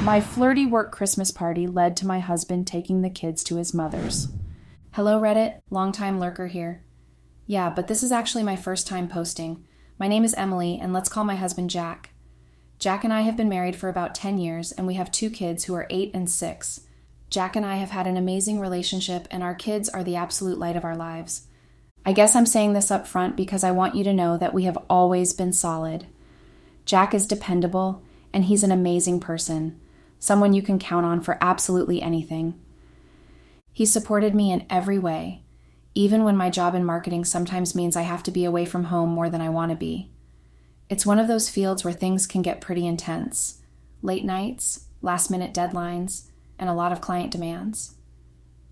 My flirty work Christmas party led to my husband taking the kids to his mother's. Hello Reddit, longtime lurker here. Yeah, but this is actually my first time posting. My name is Emily, and let's call my husband Jack. Jack and I have been married for about 10 years, and we have 2 kids who are 8 and 6. Jack and I have had an amazing relationship, and our kids are the absolute light of our lives. I guess I'm saying this up front because I want you to know that we have always been solid. Jack is dependable, and he's an amazing person, someone you can count on for absolutely anything. He supported me in every way, even when my job in marketing sometimes means I have to be away from home more than I want to be. It's one of those fields where things can get pretty intense. Late nights, last-minute deadlines, and a lot of client demands.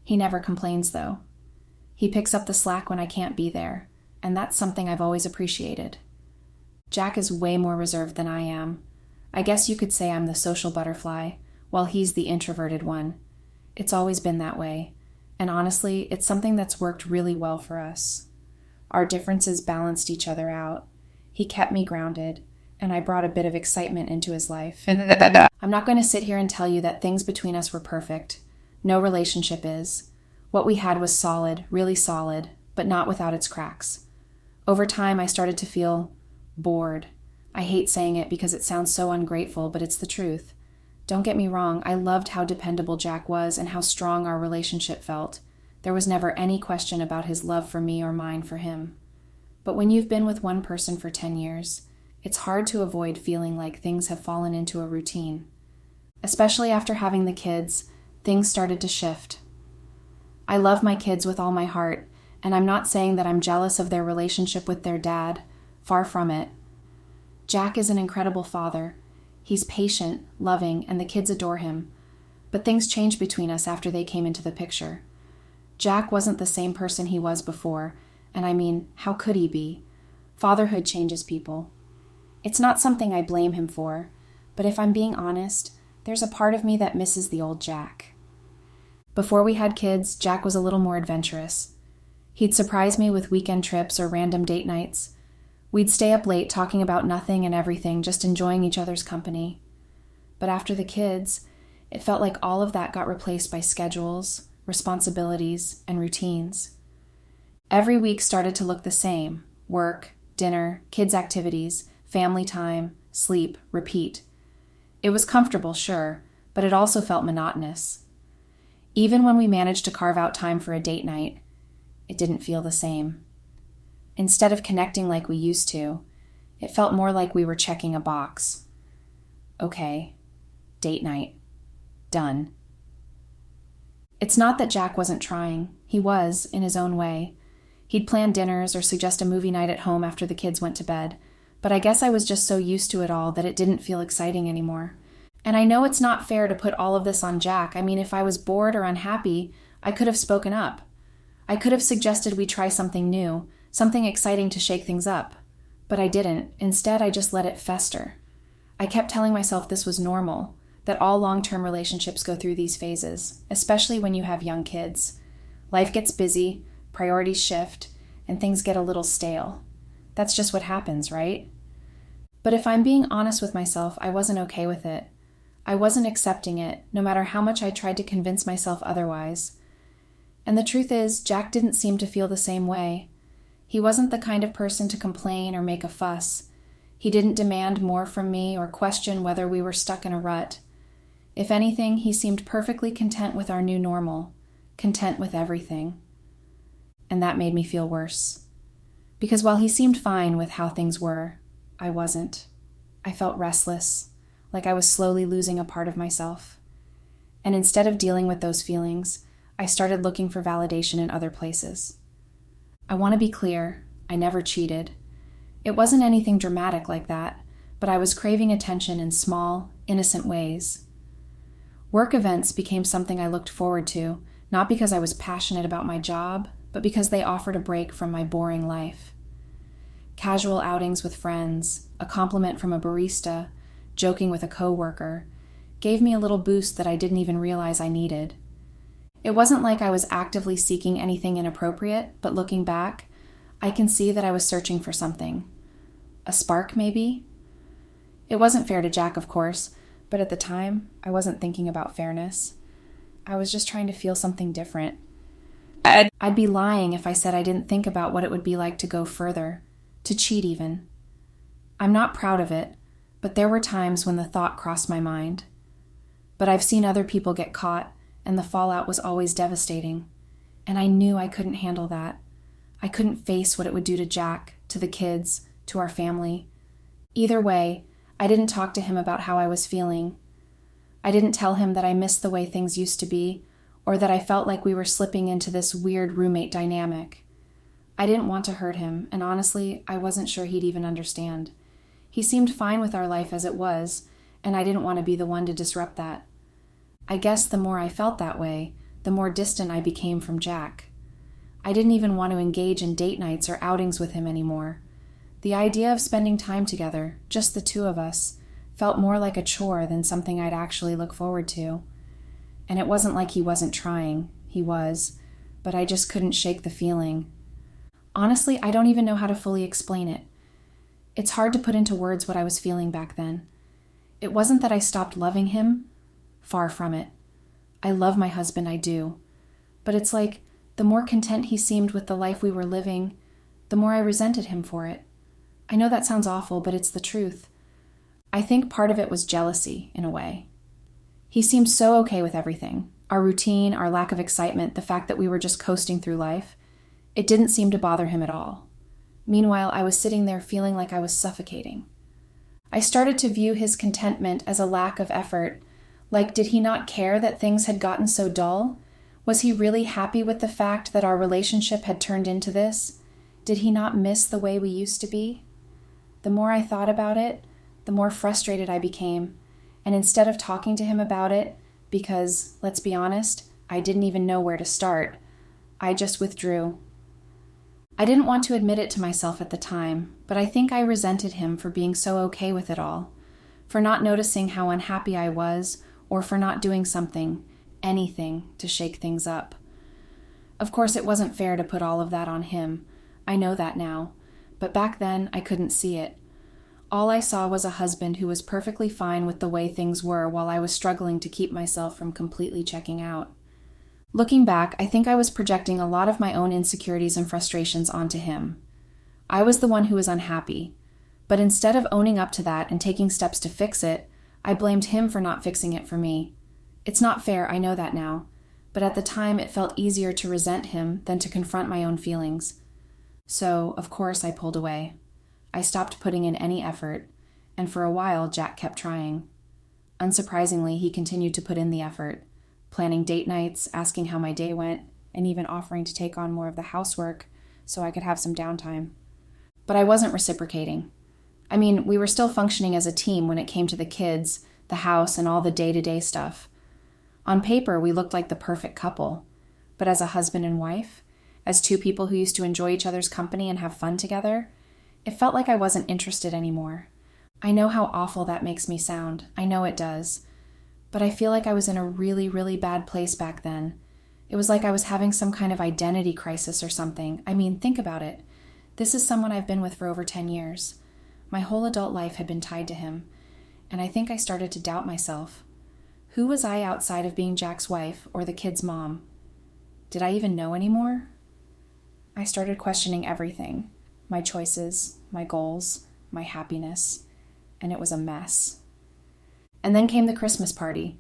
He never complains, though. He picks up the slack when I can't be there, and that's something I've always appreciated. Jack is way more reserved than I am. I guess you could say I'm the social butterfly, while he's the introverted one. It's always been that way, and honestly, it's something that's worked really well for us. Our differences balanced each other out. He kept me grounded, and I brought a bit of excitement into his life. I'm not going to sit here and tell you that things between us were perfect. No relationship is. What we had was solid, really solid, but not without its cracks. Over time, I started to feel bored. I hate saying it because it sounds so ungrateful, but it's the truth. Don't get me wrong, I loved how dependable Jack was and how strong our relationship felt. There was never any question about his love for me or mine for him. But when you've been with one person for 10 years, it's hard to avoid feeling like things have fallen into a routine. Especially after having the kids, things started to shift. I love my kids with all my heart, and I'm not saying that I'm jealous of their relationship with their dad. Far from it. Jack is an incredible father. He's patient, loving, and the kids adore him. But things changed between us after they came into the picture. Jack wasn't the same person he was before, and I mean, how could he be? Fatherhood changes people. It's not something I blame him for, but if I'm being honest, there's a part of me that misses the old Jack. Before we had kids, Jack was a little more adventurous. He'd surprise me with weekend trips or random date nights. We'd stay up late talking about nothing and everything, just enjoying each other's company. But after the kids, it felt like all of that got replaced by schedules, responsibilities, and routines. Every week started to look the same: work, dinner, kids' activities, family time, sleep, repeat. It was comfortable, sure, but it also felt monotonous. Even when we managed to carve out time for a date night, it didn't feel the same. Instead of connecting like we used to, it felt more like we were checking a box. Okay, date night. Done. It's not that Jack wasn't trying. He was, in his own way. He'd plan dinners or suggest a movie night at home after the kids went to bed, but I guess I was just so used to it all that it didn't feel exciting anymore. And I know it's not fair to put all of this on Jack. I mean, if I was bored or unhappy, I could have spoken up. I could have suggested we try something new, something exciting to shake things up. But I didn't. Instead, I just let it fester. I kept telling myself this was normal, that all long-term relationships go through these phases, especially when you have young kids. Life gets busy, priorities shift, and things get a little stale. That's just what happens, right? But if I'm being honest with myself, I wasn't okay with it. I wasn't accepting it, no matter how much I tried to convince myself otherwise. And the truth is, Jack didn't seem to feel the same way. He wasn't the kind of person to complain or make a fuss. He didn't demand more from me or question whether we were stuck in a rut. If anything, he seemed perfectly content with our new normal, content with everything. And that made me feel worse. Because while he seemed fine with how things were, I wasn't. I felt restless, like I was slowly losing a part of myself. And instead of dealing with those feelings, I started looking for validation in other places. I want to be clear, I never cheated. It wasn't anything dramatic like that, but I was craving attention in small, innocent ways. Work events became something I looked forward to, not because I was passionate about my job, but because they offered a break from my boring life. Casual outings with friends, a compliment from a barista, joking with a coworker, gave me a little boost that I didn't even realize I needed. It wasn't like I was actively seeking anything inappropriate, but looking back, I can see that I was searching for something. A spark, maybe? It wasn't fair to Jack, of course, But at the time, I wasn't thinking about fairness. I was just trying to feel something different. I'd be lying if I said I didn't think about what it would be like to go further, to cheat even. I'm not proud of it, but there were times when the thought crossed my mind. But I've seen other people get caught, and the fallout was always devastating. And I knew I couldn't handle that. I couldn't face what it would do to Jack, to the kids, to our family. Either way, I didn't talk to him about how I was feeling. I didn't tell him that I missed the way things used to be, or that I felt like we were slipping into this weird roommate dynamic. I didn't want to hurt him, and honestly, I wasn't sure he'd even understand. He seemed fine with our life as it was, and I didn't want to be the one to disrupt that. I guess the more I felt that way, the more distant I became from Jack. I didn't even want to engage in date nights or outings with him anymore. The idea of spending time together, just the two of us, felt more like a chore than something I'd actually look forward to. And it wasn't like he wasn't trying. He was. But I just couldn't shake the feeling. Honestly, I don't even know how to fully explain it. It's hard to put into words what I was feeling back then. It wasn't that I stopped loving him. Far from it. I love my husband, I do. But it's like, the more content he seemed with the life we were living, the more I resented him for it. I know that sounds awful, but it's the truth. I think part of it was jealousy, in a way. He seemed so okay with everything. Our routine, our lack of excitement, the fact that we were just coasting through life. It didn't seem to bother him at all. Meanwhile, I was sitting there feeling like I was suffocating. I started to view his contentment as a lack of effort. Like, did he not care that things had gotten so dull? Was he really happy with the fact that our relationship had turned into this? Did he not miss the way we used to be? The more I thought about it, the more frustrated I became. And instead of talking to him about it, because, let's be honest, I didn't even know where to start, I just withdrew. I didn't want to admit it to myself at the time, but I think I resented him for being so okay with it all, for not noticing how unhappy I was, or for not doing something, anything, to shake things up. Of course, it wasn't fair to put all of that on him. I know that now, but back then I couldn't see it. All I saw was a husband who was perfectly fine with the way things were while I was struggling to keep myself from completely checking out. Looking back, I think I was projecting a lot of my own insecurities and frustrations onto him. I was the one who was unhappy, but instead of owning up to that and taking steps to fix it, I blamed him for not fixing it for me. It's not fair, I know that now, but at the time it felt easier to resent him than to confront my own feelings. So, of course, I pulled away. I stopped putting in any effort, and for a while Jack kept trying. Unsurprisingly, he continued to put in the effort, planning date nights, asking how my day went, and even offering to take on more of the housework so I could have some downtime. But I wasn't reciprocating. I mean, we were still functioning as a team when it came to the kids, the house, and all the day-to-day stuff. On paper, we looked like the perfect couple, but as a husband and wife, as two people who used to enjoy each other's company and have fun together, it felt like I wasn't interested anymore. I know how awful that makes me sound. I know it does. But I feel like I was in a really, really bad place back then. It was like I was having some kind of identity crisis or something. I mean, think about it. This is someone I've been with for over 10 years. My whole adult life had been tied to him, and I think I started to doubt myself. Who was I outside of being Jack's wife or the kid's mom? Did I even know anymore? I started questioning everything. My choices, my goals, my happiness, and it was a mess. And then came the Christmas party.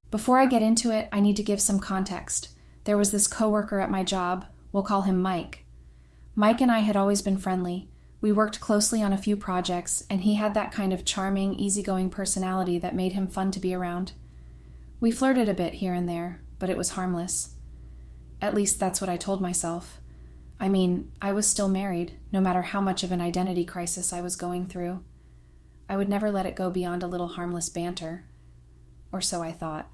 Before I get into it, I need to give some context. There was this coworker at my job, we'll call him Mike. Mike and I had always been friendly. We worked closely on a few projects, and he had that kind of charming, easygoing personality that made him fun to be around. We flirted a bit here and there, but it was harmless. At least that's what I told myself. I mean, I was still married, no matter how much of an identity crisis I was going through. I would never let it go beyond a little harmless banter. Or so I thought.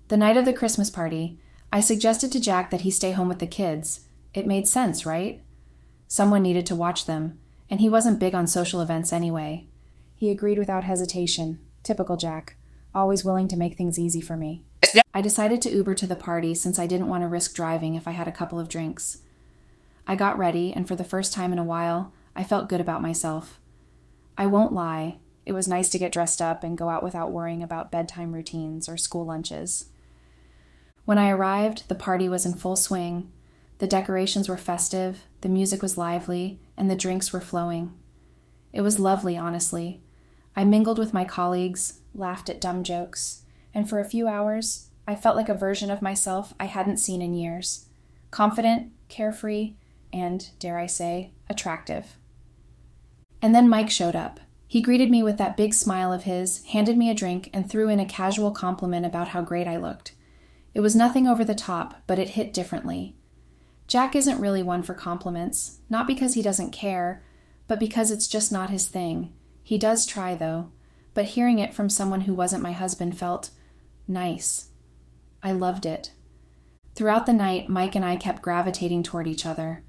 The night of the Christmas party, I suggested to Jack that he stay home with the kids. It made sense, right? Someone needed to watch them, and he wasn't big on social events anyway. He agreed without hesitation. Typical Jack, always willing to make things easy for me. I decided to Uber to the party since I didn't want to risk driving if I had a couple of drinks. I got ready, and for the first time in a while, I felt good about myself. I won't lie, It was nice to get dressed up and go out without worrying about bedtime routines or school lunches. When I arrived, the party was in full swing. The decorations were festive, the music was lively, and the drinks were flowing. It was lovely, honestly. I mingled with my colleagues, laughed at dumb jokes, and for a few hours, I felt like a version of myself I hadn't seen in years. Confident, carefree, and, dare I say, attractive. And then Mike showed up. He greeted me with that big smile of his, handed me a drink, and threw in a casual compliment about how great I looked. It was nothing over the top, but it hit differently. Jack isn't really one for compliments, not because he doesn't care, but because it's just not his thing. He does try, though, but hearing it from someone who wasn't my husband felt nice. I loved it. Throughout the night, Mike and I kept gravitating toward each other.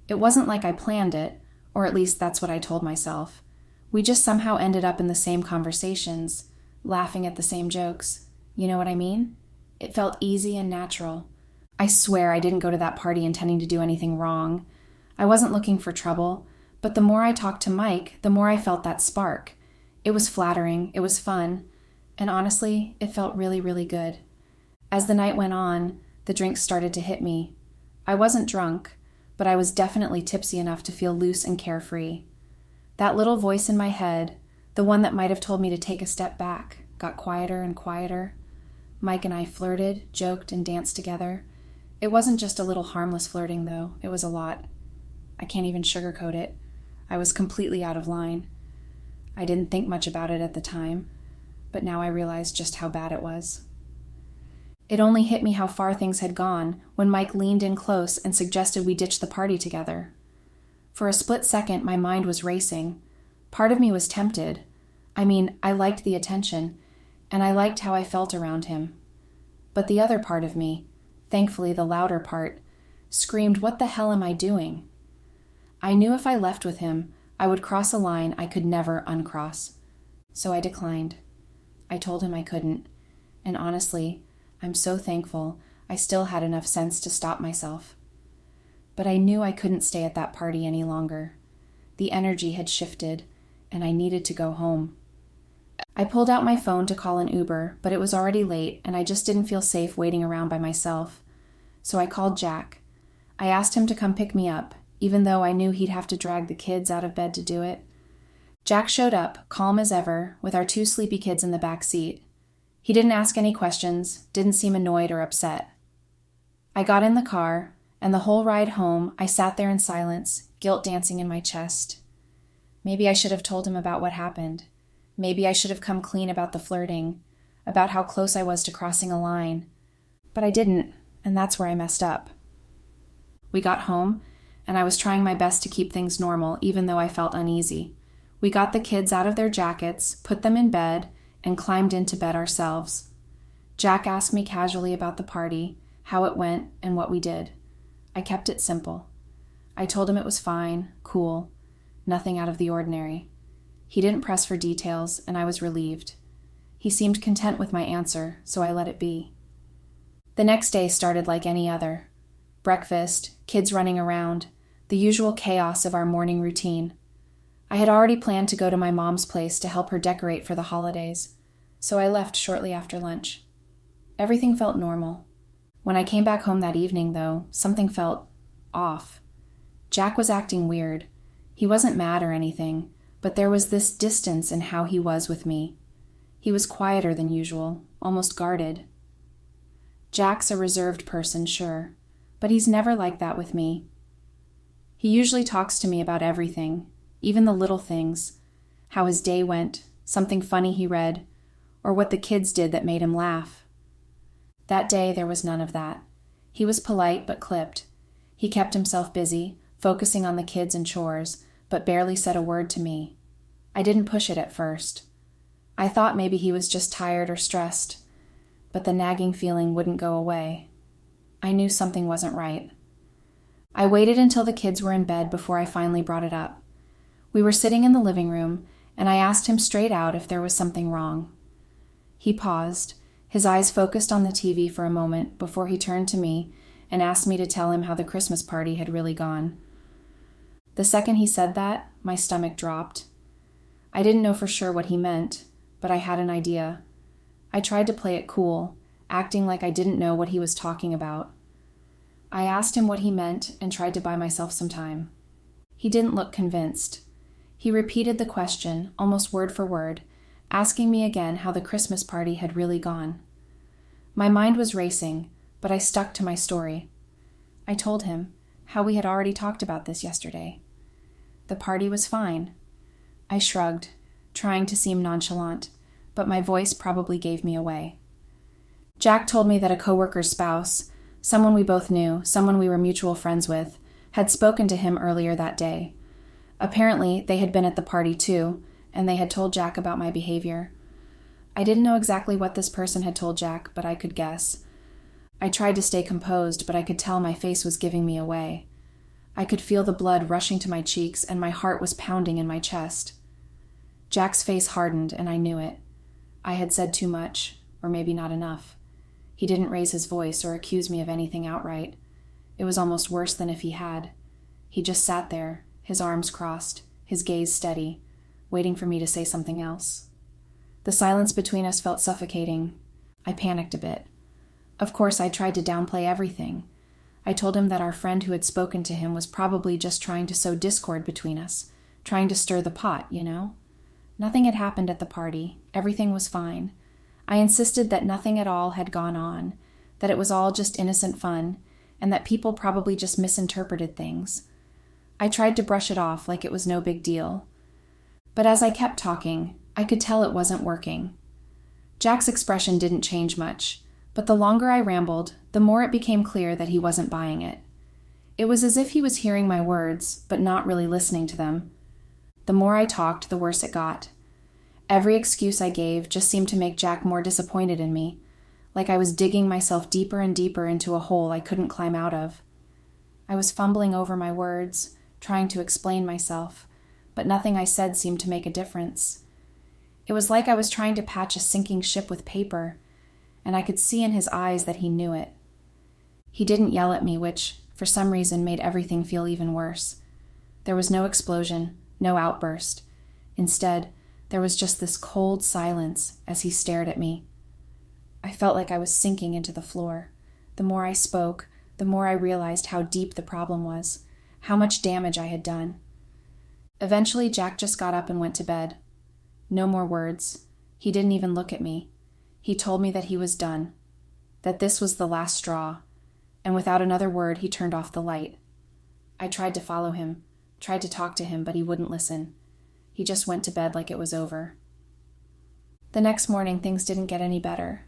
It wasn't like I planned it, or at least that's what I told myself. We just somehow ended up in the same conversations, laughing at the same jokes. You know what I mean? It felt easy and natural. I swear I didn't go to that party intending to do anything wrong. I wasn't looking for trouble, but the more I talked to Mike, the more I felt that spark. It was flattering, it was fun, and honestly, it felt really, really good. As the night went on, the drinks started to hit me. I wasn't drunk, but I was definitely tipsy enough to feel loose and carefree. That little voice in my head, the one that might have told me to take a step back, got quieter and quieter. Mike and I flirted, joked, and danced together. It wasn't just a little harmless flirting, though. It was a lot. I can't even sugarcoat it. I was completely out of line. I didn't think much about it at the time, but now I realize just how bad it was. It only hit me how far things had gone when Mike leaned in close and suggested we ditch the party together. For a split second, my mind was racing. Part of me was tempted. I liked the attention, and I liked how I felt around him. But the other part of me, thankfully the louder part, screamed, "What the hell am I doing?" I knew if I left with him, I would cross a line I could never uncross. So I declined. I told him I couldn't, and honestly, I'm so thankful I still had enough sense to stop myself. But I knew I couldn't stay at that party any longer. The energy had shifted, and I needed to go home. I pulled out my phone to call an Uber, but it was already late, and I just didn't feel safe waiting around by myself. So I called Jack. I asked him to come pick me up, even though I knew he'd have to drag the kids out of bed to do it. Jack showed up, calm as ever, with our 2 sleepy kids in the back seat. He didn't ask any questions, didn't seem annoyed or upset. I got in the car, and the whole ride home, I sat there in silence, guilt dancing in my chest. Maybe I should have told him about what happened. Maybe I should have come clean about the flirting, about how close I was to crossing a line. But I didn't, and that's where I messed up. We got home, and I was trying my best to keep things normal, even though I felt uneasy. We got the kids out of their jackets, put them in bed, and climbed into bed ourselves. Jack asked me casually about the party, how it went, and what we did. I kept it simple. I told him it was fine, cool, nothing out of the ordinary. He didn't press for details, and I was relieved. He seemed content with my answer, so I let it be. The next day started like any other. Breakfast, kids running around, the usual chaos of our morning routine. I had already planned to go to my mom's place to help her decorate for the holidays, so I left shortly after lunch. Everything felt normal. When I came back home that evening, though, something felt off. Jack was acting weird. He wasn't mad or anything, but there was this distance in how he was with me. He was quieter than usual, almost guarded. Jack's a reserved person, sure, but he's never like that with me. He usually talks to me about everything, even the little things, how his day went, something funny he read, or what the kids did that made him laugh. That day there was none of that. He was polite but clipped. He kept himself busy, focusing on the kids and chores, but barely said a word to me. I didn't push it at first. I thought maybe he was just tired or stressed, but the nagging feeling wouldn't go away. I knew something wasn't right. I waited until the kids were in bed before I finally brought it up. We were sitting in the living room, and I asked him straight out if there was something wrong. He paused, his eyes focused on the TV for a moment before he turned to me and asked me to tell him how the Christmas party had really gone. The second he said that, my stomach dropped. I didn't know for sure what he meant, but I had an idea. I tried to play it cool, acting like I didn't know what he was talking about. I asked him what he meant and tried to buy myself some time. He didn't look convinced. He repeated the question, almost word for word, asking me again how the Christmas party had really gone. My mind was racing, but I stuck to my story. I told him how we had already talked about this yesterday. The party was fine. I shrugged, trying to seem nonchalant, but my voice probably gave me away. Jack told me that a coworker's spouse, someone we both knew, someone we were mutual friends with, had spoken to him earlier that day. Apparently, they had been at the party too, and they had told Jack about my behavior. I didn't know exactly what this person had told Jack, but I could guess. I tried to stay composed, but I could tell my face was giving me away. I could feel the blood rushing to my cheeks, and my heart was pounding in my chest. Jack's face hardened, and I knew it. I had said too much, or maybe not enough. He didn't raise his voice or accuse me of anything outright. It was almost worse than if he had. He just sat there, his arms crossed, his gaze steady, waiting for me to say something else. The silence between us felt suffocating. I panicked a bit. Of course, I tried to downplay everything. I told him that our friend who had spoken to him was probably just trying to sow discord between us, trying to stir the pot, you know? Nothing had happened at the party. Everything was fine. I insisted that nothing at all had gone on, that it was all just innocent fun, and that people probably just misinterpreted things. I tried to brush it off like it was no big deal. But as I kept talking, I could tell it wasn't working. Jack's expression didn't change much, but the longer I rambled, the more it became clear that he wasn't buying it. It was as if he was hearing my words, but not really listening to them. The more I talked, the worse it got. Every excuse I gave just seemed to make Jack more disappointed in me, like I was digging myself deeper and deeper into a hole I couldn't climb out of. I was fumbling over my words, trying to explain myself, but nothing I said seemed to make a difference. It was like I was trying to patch a sinking ship with paper, and I could see in his eyes that he knew it. He didn't yell at me, which, for some reason, made everything feel even worse. There was no explosion, no outburst. Instead, there was just this cold silence as he stared at me. I felt like I was sinking into the floor. The more I spoke, the more I realized how deep the problem was, how much damage I had done. Eventually, Jack just got up and went to bed. No more words. He didn't even look at me. He told me that he was done, that this was the last straw, and without another word, he turned off the light. I tried to follow him, tried to talk to him, but he wouldn't listen. He just went to bed like it was over. The next morning, things didn't get any better.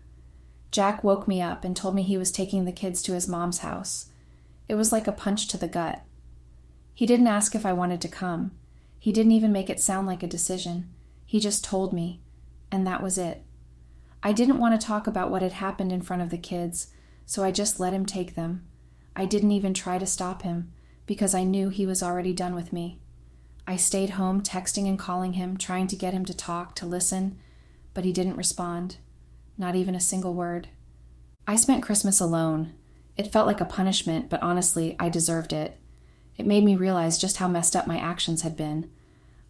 Jack woke me up and told me he was taking the kids to his mom's house. It was like a punch to the gut. He didn't ask if I wanted to come. He didn't even make it sound like a decision. He just told me, and that was it. I didn't want to talk about what had happened in front of the kids, so I just let him take them. I didn't even try to stop him, because I knew he was already done with me. I stayed home texting and calling him, trying to get him to talk, to listen, but he didn't respond. Not even a single word. I spent Christmas alone. It felt like a punishment, but honestly, I deserved it. It made me realize just how messed up my actions had been.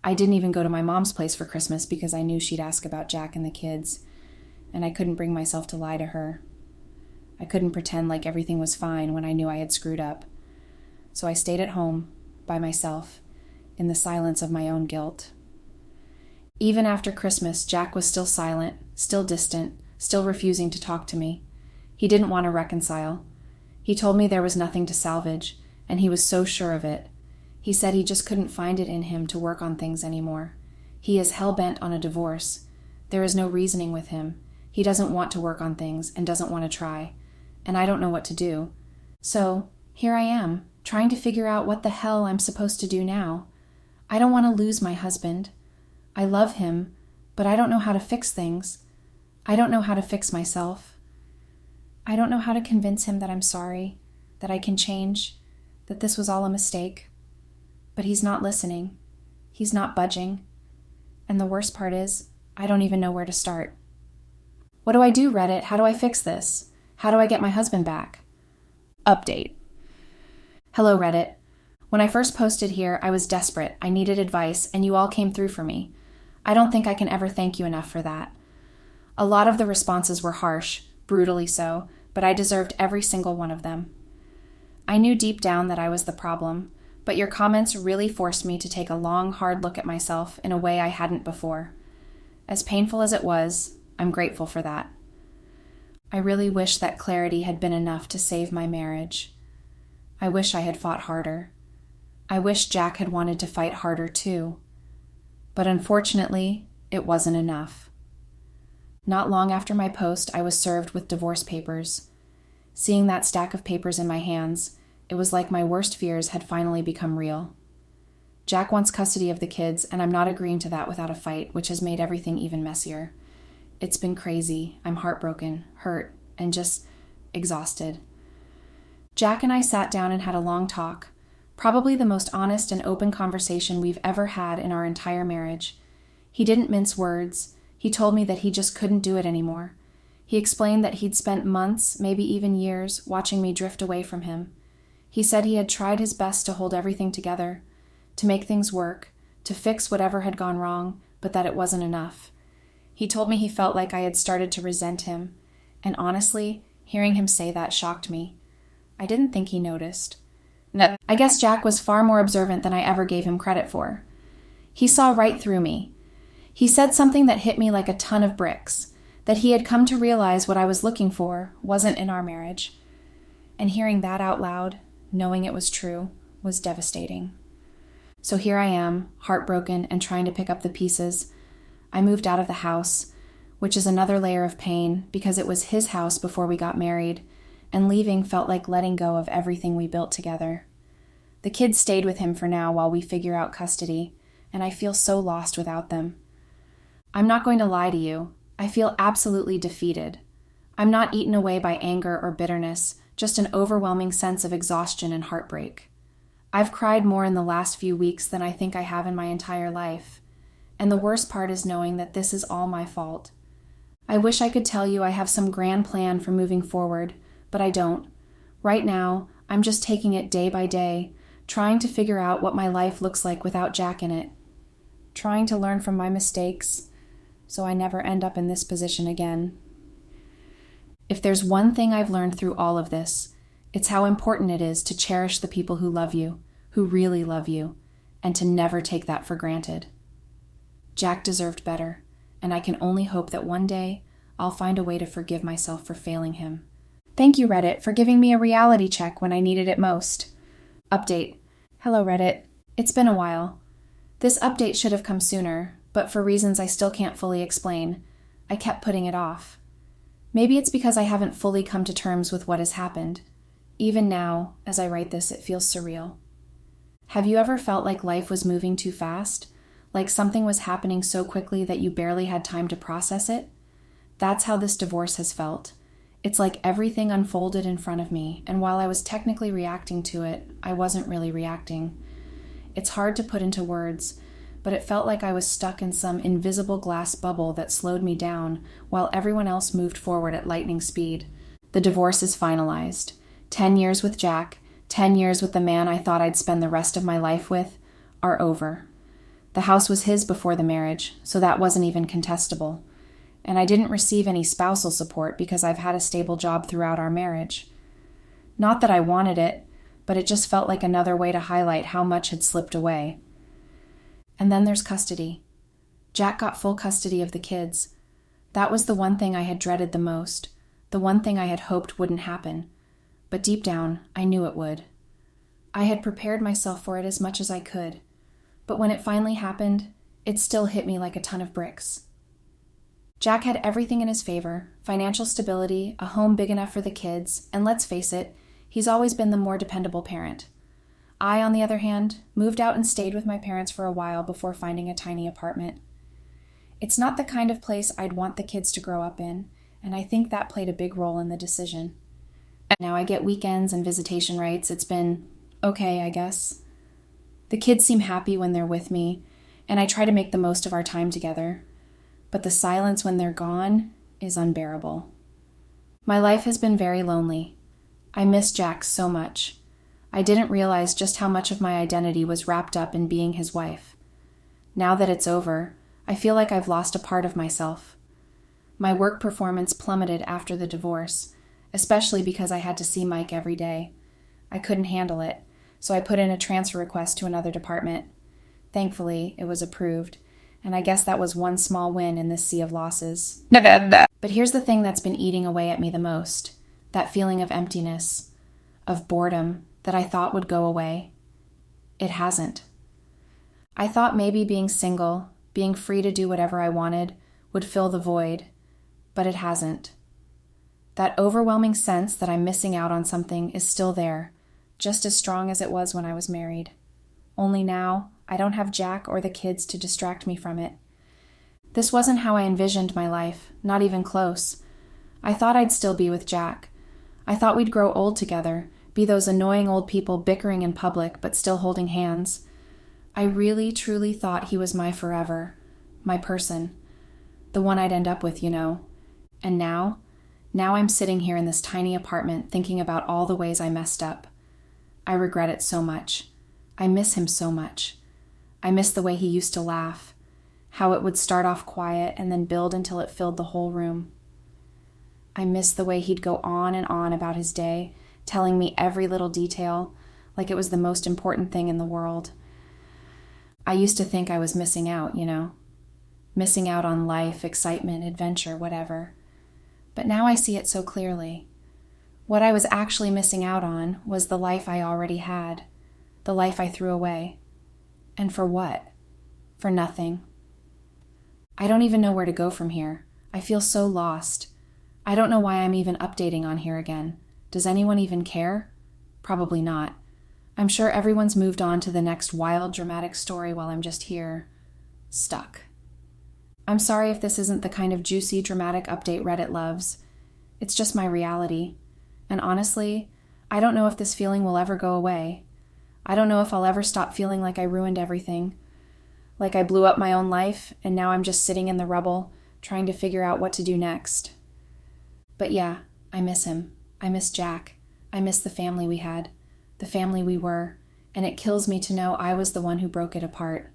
I didn't even go to my mom's place for Christmas because I knew she'd ask about Jack and the kids, and I couldn't bring myself to lie to her. I couldn't pretend like everything was fine when I knew I had screwed up. So I stayed at home, by myself, in the silence of my own guilt. Even after Christmas, Jack was still silent, still distant, still refusing to talk to me. He didn't want to reconcile. He told me there was nothing to salvage, and he was so sure of it. He said he just couldn't find it in him to work on things anymore. He is hell-bent on a divorce. There is no reasoning with him. He doesn't want to work on things and doesn't want to try. And I don't know what to do. So, here I am, trying to figure out what the hell I'm supposed to do now. I don't want to lose my husband. I love him, but I don't know how to fix things. I don't know how to fix myself. I don't know how to convince him that I'm sorry, that I can change, that this was all a mistake. But he's not listening. He's not budging. And the worst part is, I don't even know where to start. What do I do, Reddit? How do I fix this? How do I get my husband back? Update. Hello, Reddit. When I first posted here, I was desperate. I needed advice, and you all came through for me. I don't think I can ever thank you enough for that. A lot of the responses were harsh, brutally so, but I deserved every single one of them. I knew deep down that I was the problem, but your comments really forced me to take a long, hard look at myself in a way I hadn't before. As painful as it was, I'm grateful for that. I really wish that clarity had been enough to save my marriage. I wish I had fought harder. I wish Jack had wanted to fight harder too. But unfortunately, it wasn't enough. Not long after my post, I was served with divorce papers. Seeing that stack of papers in my hands, it was like my worst fears had finally become real. Jack wants custody of the kids, and I'm not agreeing to that without a fight, which has made everything even messier. It's been crazy. I'm heartbroken, hurt, and just exhausted. Jack and I sat down and had a long talk, probably the most honest and open conversation we've ever had in our entire marriage. He didn't mince words. He told me that he just couldn't do it anymore. He explained that he'd spent months, maybe even years, watching me drift away from him. He said he had tried his best to hold everything together, to make things work, to fix whatever had gone wrong, but that it wasn't enough. He told me he felt like I had started to resent him, and honestly, hearing him say that shocked me. I didn't think he noticed. No, I guess Jack was far more observant than I ever gave him credit for. He saw right through me. He said something that hit me like a ton of bricks, that he had come to realize what I was looking for wasn't in our marriage. And hearing that out loud, knowing it was true, was devastating. So here I am, heartbroken and trying to pick up the pieces. I moved out of the house, which is another layer of pain because it was his house before we got married, and leaving felt like letting go of everything we built together. The kids stayed with him for now while we figure out custody, and I feel so lost without them. I'm not going to lie to you. I feel absolutely defeated. I'm not eaten away by anger or bitterness, just an overwhelming sense of exhaustion and heartbreak. I've cried more in the last few weeks than I think I have in my entire life. And the worst part is knowing that this is all my fault. I wish I could tell you I have some grand plan for moving forward, but I don't. Right now, I'm just taking it day by day, trying to figure out what my life looks like without Jack in it. Trying to learn from my mistakes, so I never end up in this position again. If there's one thing I've learned through all of this, it's how important it is to cherish the people who love you, who really love you, and to never take that for granted. Jack deserved better, and I can only hope that one day I'll find a way to forgive myself for failing him. Thank you, Reddit, for giving me a reality check when I needed it most. Update. Hello, Reddit. It's been a while. This update should have come sooner, but for reasons I still can't fully explain, I kept putting it off. Maybe it's because I haven't fully come to terms with what has happened. Even now, as I write this, it feels surreal. Have you ever felt like life was moving too fast? Like something was happening so quickly that you barely had time to process it? That's how this divorce has felt. It's like everything unfolded in front of me, and while I was technically reacting to it, I wasn't really reacting. It's hard to put into words, but it felt like I was stuck in some invisible glass bubble that slowed me down while everyone else moved forward at lightning speed. The divorce is finalized. 10 years with Jack, 10 years with the man I thought I'd spend the rest of my life with, are over. The house was his before the marriage, so that wasn't even contestable. And I didn't receive any spousal support because I've had a stable job throughout our marriage. Not that I wanted it, but it just felt like another way to highlight how much had slipped away. And then there's custody. Jack got full custody of the kids. That was the one thing I had dreaded the most, the one thing I had hoped wouldn't happen. But deep down, I knew it would. I had prepared myself for it as much as I could. But when it finally happened, it still hit me like a ton of bricks. Jack had everything in his favor, financial stability, a home big enough for the kids, and let's face it, he's always been the more dependable parent. I, on the other hand, moved out and stayed with my parents for a while before finding a tiny apartment. It's not the kind of place I'd want the kids to grow up in, and I think that played a big role in the decision. Now I get weekends and visitation rights. It's been okay, I guess. The kids seem happy when they're with me, and I try to make the most of our time together. But the silence when they're gone is unbearable. My life has been very lonely. I miss Jack so much. I didn't realize just how much of my identity was wrapped up in being his wife. Now that it's over, I feel like I've lost a part of myself. My work performance plummeted after the divorce, especially because I had to see Mike every day. I couldn't handle it, so I put in a transfer request to another department. Thankfully, it was approved, and I guess that was one small win in this sea of losses. But here's the thing that's been eating away at me the most. That feeling of emptiness, of boredom that I thought would go away. It hasn't. I thought maybe being single, being free to do whatever I wanted, would fill the void, but it hasn't. That overwhelming sense that I'm missing out on something is still there, just as strong as it was when I was married. Only now, I don't have Jack or the kids to distract me from it. This wasn't how I envisioned my life, not even close. I thought I'd still be with Jack. I thought we'd grow old together, be those annoying old people bickering in public but still holding hands. I really, truly thought he was my forever, my person, the one I'd end up with, you know. And now I'm sitting here in this tiny apartment thinking about all the ways I messed up. I regret it so much. I miss him so much. I miss the way he used to laugh, how it would start off quiet and then build until it filled the whole room. I miss the way he'd go on and on about his day, telling me every little detail, like it was the most important thing in the world. I used to think I was missing out, you know, missing out on life, excitement, adventure, whatever. But now I see it so clearly. What I was actually missing out on was the life I already had, the life I threw away. And for what? For nothing. I don't even know where to go from here. I feel so lost. I don't know why I'm even updating on here again. Does anyone even care? Probably not. I'm sure everyone's moved on to the next wild, dramatic story while I'm just here, stuck. I'm sorry if this isn't the kind of juicy, dramatic update Reddit loves. It's just my reality. And honestly, I don't know if this feeling will ever go away. I don't know if I'll ever stop feeling like I ruined everything. Like I blew up my own life, and now I'm just sitting in the rubble, trying to figure out what to do next. But yeah, I miss him. I miss Jack. I miss the family we had, the family we were, and it kills me to know I was the one who broke it apart.